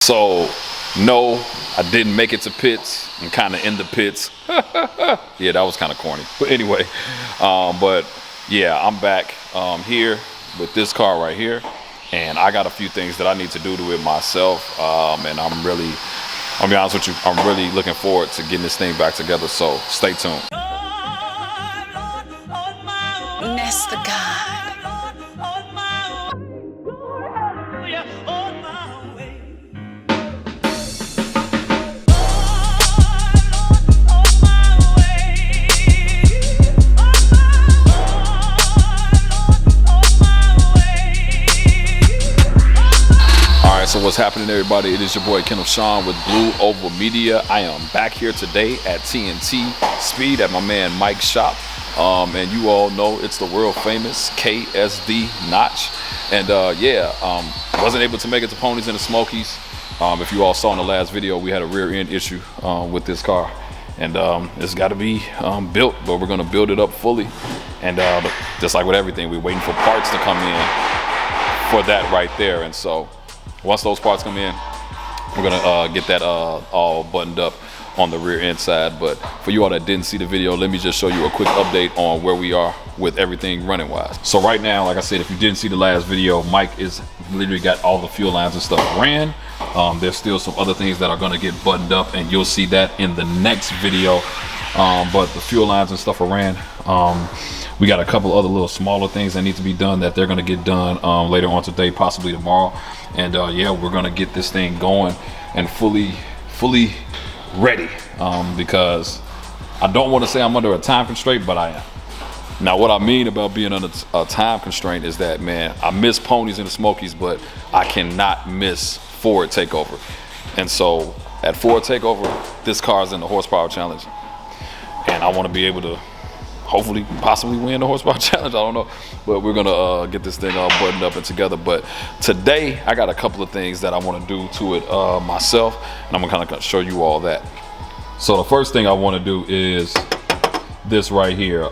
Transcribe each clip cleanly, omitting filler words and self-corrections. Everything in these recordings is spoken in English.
So no, I didn't make it to pits. I'm kind of in the pits. Yeah, that was kind of corny, but anyway, but yeah, I'm back here with this car right here, and I got a few things that I need to do to it myself, and I'll be honest with you, I'm really looking forward to getting this thing back together, so stay tuned. Nest the God. So what's happening, everybody? It is your boy Kenneth Sean with Blue Oval Media. I am back here today at TNT Speed at my man Mike's shop, and you all know it's the world famous KSD Notch. And wasn't able to make it to Ponies and the Smokies. If you all saw in the last video, we had a rear end issue with this car, and it's got to be built, but we're gonna build it up fully. And just like with everything, we're waiting for parts to come in for that right there. And so once those parts come in, we're gonna get that all buttoned up on the rear end side. But for you all that didn't see the video, let me just show you a quick update on where we are with everything running wise. So right now, like I said, if you didn't see the last video, Mike is literally got all the fuel lines and stuff ran. There's still some other things that are gonna get buttoned up, and you'll see that in the next video. But the fuel lines and stuff are ran. We got a couple other little smaller things that need to be done that they're gonna get done later on today, possibly tomorrow. And yeah, we're gonna get this thing going and fully ready, because I don't want to say I'm under a time constraint, but I am. Now what I mean about being under a time constraint is that, man, I miss Ponies and the Smokies, but I cannot miss Ford Takeover. And so at Ford Takeover, this car is in the horsepower challenge, and I want to be able to hopefully possibly win the horsepower challenge. I don't know, but we're gonna get this thing all buttoned up and together. But today I got a couple of things that I want to do to it myself, and I'm gonna kind of show you all that. So the first thing I want to do is this right here.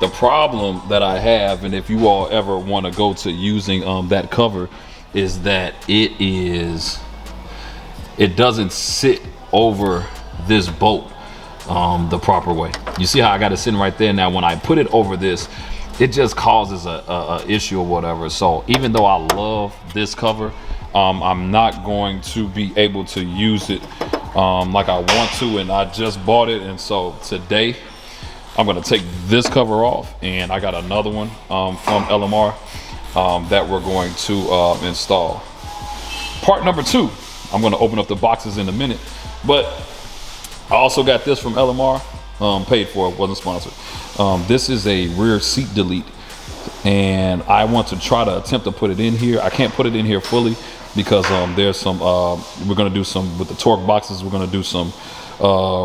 The problem that I have, and if you all ever want to go to using that cover, is that it doesn't sit over this bolt the proper way. You see how I got it sitting right there? Now when I put it over this, it just causes a issue or whatever. So even though I love this cover, I'm not going to be able to use it like I want to, and I just bought it. And so today I'm going to take this cover off, and I got another one from LMR that we're going to install. Part number 2, I'm going to open up the boxes in a minute, but I also got this from LMR, paid for, it wasn't sponsored. This is a rear seat delete, and I want to try to attempt to put it in here. I can't put it in here fully because there's some, we're gonna do some, with the torque boxes, we're gonna do some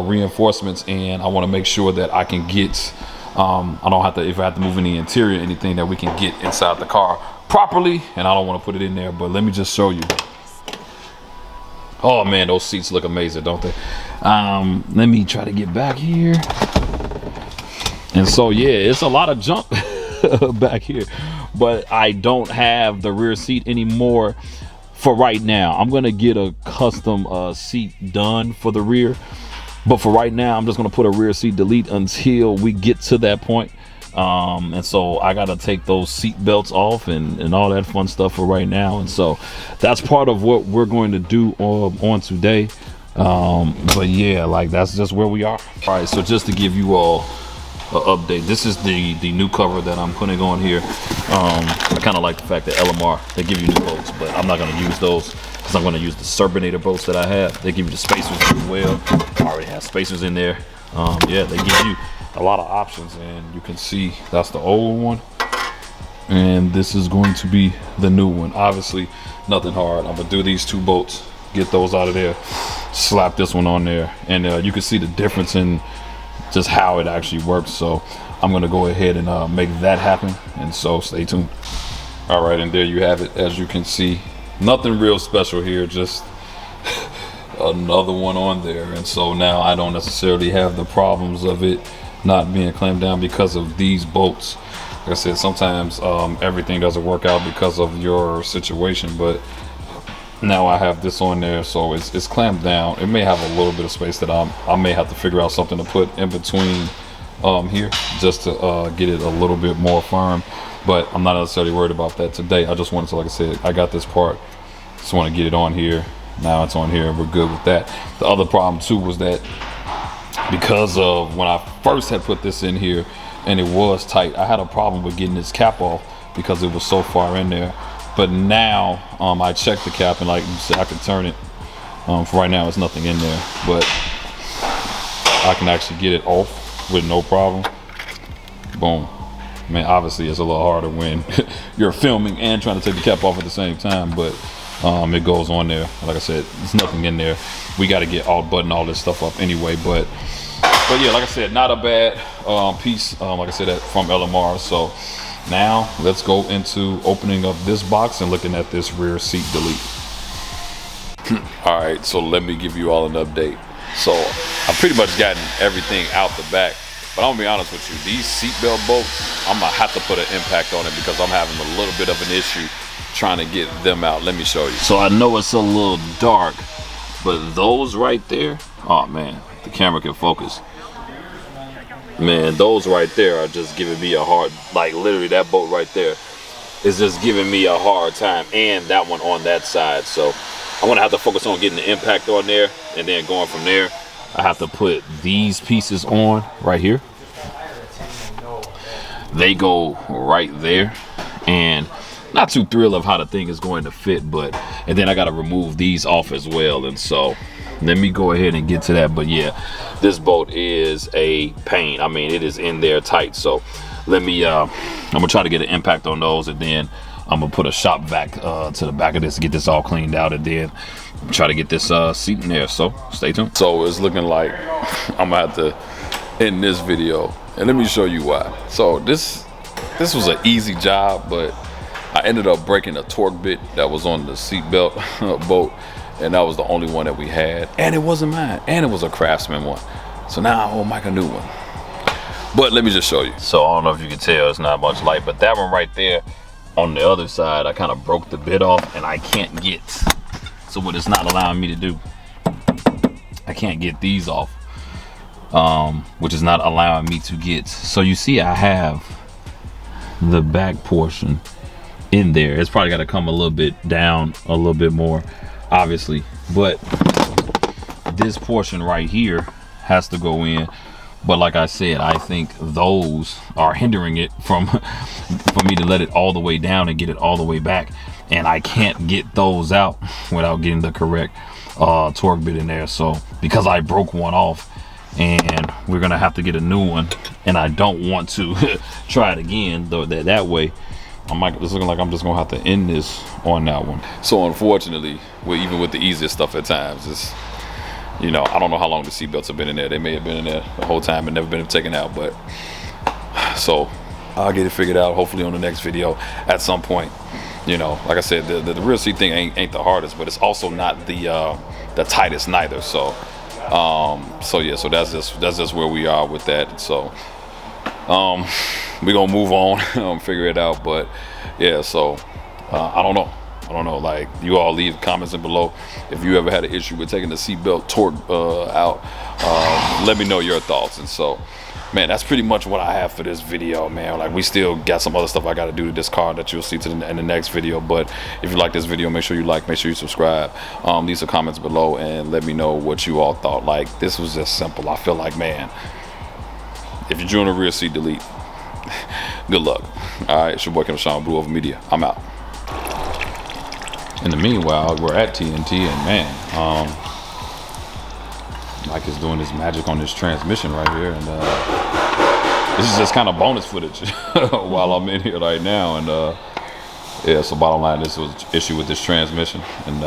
reinforcements, and I wanna make sure that I can get, I don't have to, if I have to move any interior, anything that we can get inside the car properly, and I don't wanna put it in there, but let me just show you. Oh man, those seats look amazing, don't they? Let me try to get back here. And so yeah, it's a lot of junk back here, but I don't have the rear seat anymore for right now. I'm gonna get a custom seat done for the rear, but for right now I'm just gonna put a rear seat delete until we get to that point. And so I gotta take those seat belts off and all that fun stuff for right now. And so that's part of what we're going to do on today. But yeah, like that's just where we are. All right, so just to give you all an update, this is the new cover that I'm putting on here. I kind of like the fact that LMR, they give you new bolts, but I'm not going to use those because I'm going to use the Serbinator bolts that I have. They give you the spacers as well. I already have spacers in there. Yeah, they give you a lot of options, and you can see that's the old one, and this is going to be the new one. Obviously nothing hard. I'm gonna do these 2 bolts, get those out of there, slap this one on there, and you can see the difference in just how it actually works. So I'm gonna go ahead and make that happen, and so stay tuned. All right, and there you have it. As you can see, nothing real special here, just another one on there. And so now I don't necessarily have the problems of it not being clamped down because of these bolts. Like I said, sometimes everything doesn't work out because of your situation, but now I have this on there, so it's clamped down. It may have a little bit of space that I may have to figure out something to put in between here just to get it a little bit more firm, but I'm not necessarily worried about that today. I just wanted to, like I said, I got this part, just want to get it on here. Now it's on here and we're good with that. The other problem too was that because of when I first had put this in here and it was tight, I had a problem with getting this cap off because it was so far in there. But now I checked the cap and like you said, I can turn it. For right now, there's nothing in there, but I can actually get it off with no problem. Boom. I mean, obviously it's a little harder when you're filming and trying to take the cap off at the same time, but it goes on there. Like I said, there's nothing in there. We got to button all this stuff up anyway, but yeah, like I said, not a bad piece, like I said, from LMR. So now let's go into opening up this box and looking at this rear seat delete. All right, so let me give you all an update. So I've pretty much gotten everything out the back, but I'm gonna be honest with you, these seatbelt bolts, I'm gonna have to put an impact on it because I'm having a little bit of an issue trying to get them out. Let me show you. So I know it's a little dark, but those right there, oh man, the camera can focus. Man, those right there are just giving me a hard, like literally that bolt right there is just giving me a hard time, and that one on that side. So I'm gonna have to focus on getting the impact on there, and then going from there, I have to put these pieces on right here. They go right there, and not too thrilled of how the thing is going to fit, but and then I got to remove these off as well. And so let me go ahead and get to that. But yeah, this bolt is a pain. I mean, it is in there tight. So let me I'm gonna try to get an impact on those, and then I'm gonna put a shop vac to the back of this to get this all cleaned out, and then try to get this seat in there. So stay tuned. So it's looking like I'm gonna have to end this video, and let me show you why. So this was an easy job, but I ended up breaking a torque bit that was on the seatbelt bolt, and that was the only one that we had, and it wasn't mine, and it was a Craftsman one. So now I owe Mike a new one. But let me just show you. So I don't know if you can tell, it's not much light, but that one right there on the other side, I kind of broke the bit off, and I can't get. So what it's not allowing me to do, I can't get these off, which is not allowing me to get. So you see, I have the back portion in there. It's probably got to come a little bit down a little bit more, obviously, but this portion right here has to go in. But like I said, I think those are hindering it from for me to let it all the way down and get it all the way back, and I can't get those out without getting the correct torque bit in there. So because I broke one off, and we're gonna have to get a new one, and I don't want to try it again though that way. It's looking like I'm just gonna have to end this on that one. So unfortunately, even with the easiest stuff at times, it's, you know, I don't know how long the seatbelts have been in there. They may have been in there the whole time and never been taken out, but so I'll get it figured out hopefully on the next video at some point. You know, like I said, the rear seat thing ain't the hardest, but it's also not the tightest neither. So yeah, so that's just where we are with that. So we're gonna move on, figure it out. But yeah, so I don't know, like, you all leave comments in below if you ever had an issue with taking the seatbelt torque out. Let me know your thoughts. And so, man, that's pretty much what I have for this video, man. Like, we still got some other stuff I got to do to this car that you'll see in the next video. But if you like this video, make sure you like, make sure you subscribe, leave some comments below, and let me know what you all thought. Like, this was just simple. I feel like, man, if you're doing a rear seat delete, good luck. All right, it's your boy Kenneth Sean, Blue Over Media. I'm out. In the meanwhile, we're at TNT, and man, Mike is doing his magic on this transmission right here, and this is just kind of bonus footage while I'm in here right now. And yeah, so bottom line, this was an issue with this transmission, and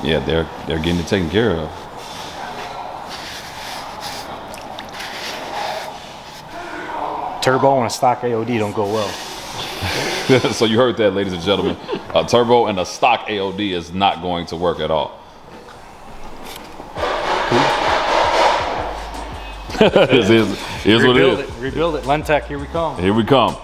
yeah, they're getting it taken care of. Turbo and a stock AOD don't go well. So you heard that, ladies and gentlemen. A turbo and a stock AOD is not going to work at all. Here's what it is. Rebuild it. Lentech, here we come. Here we come.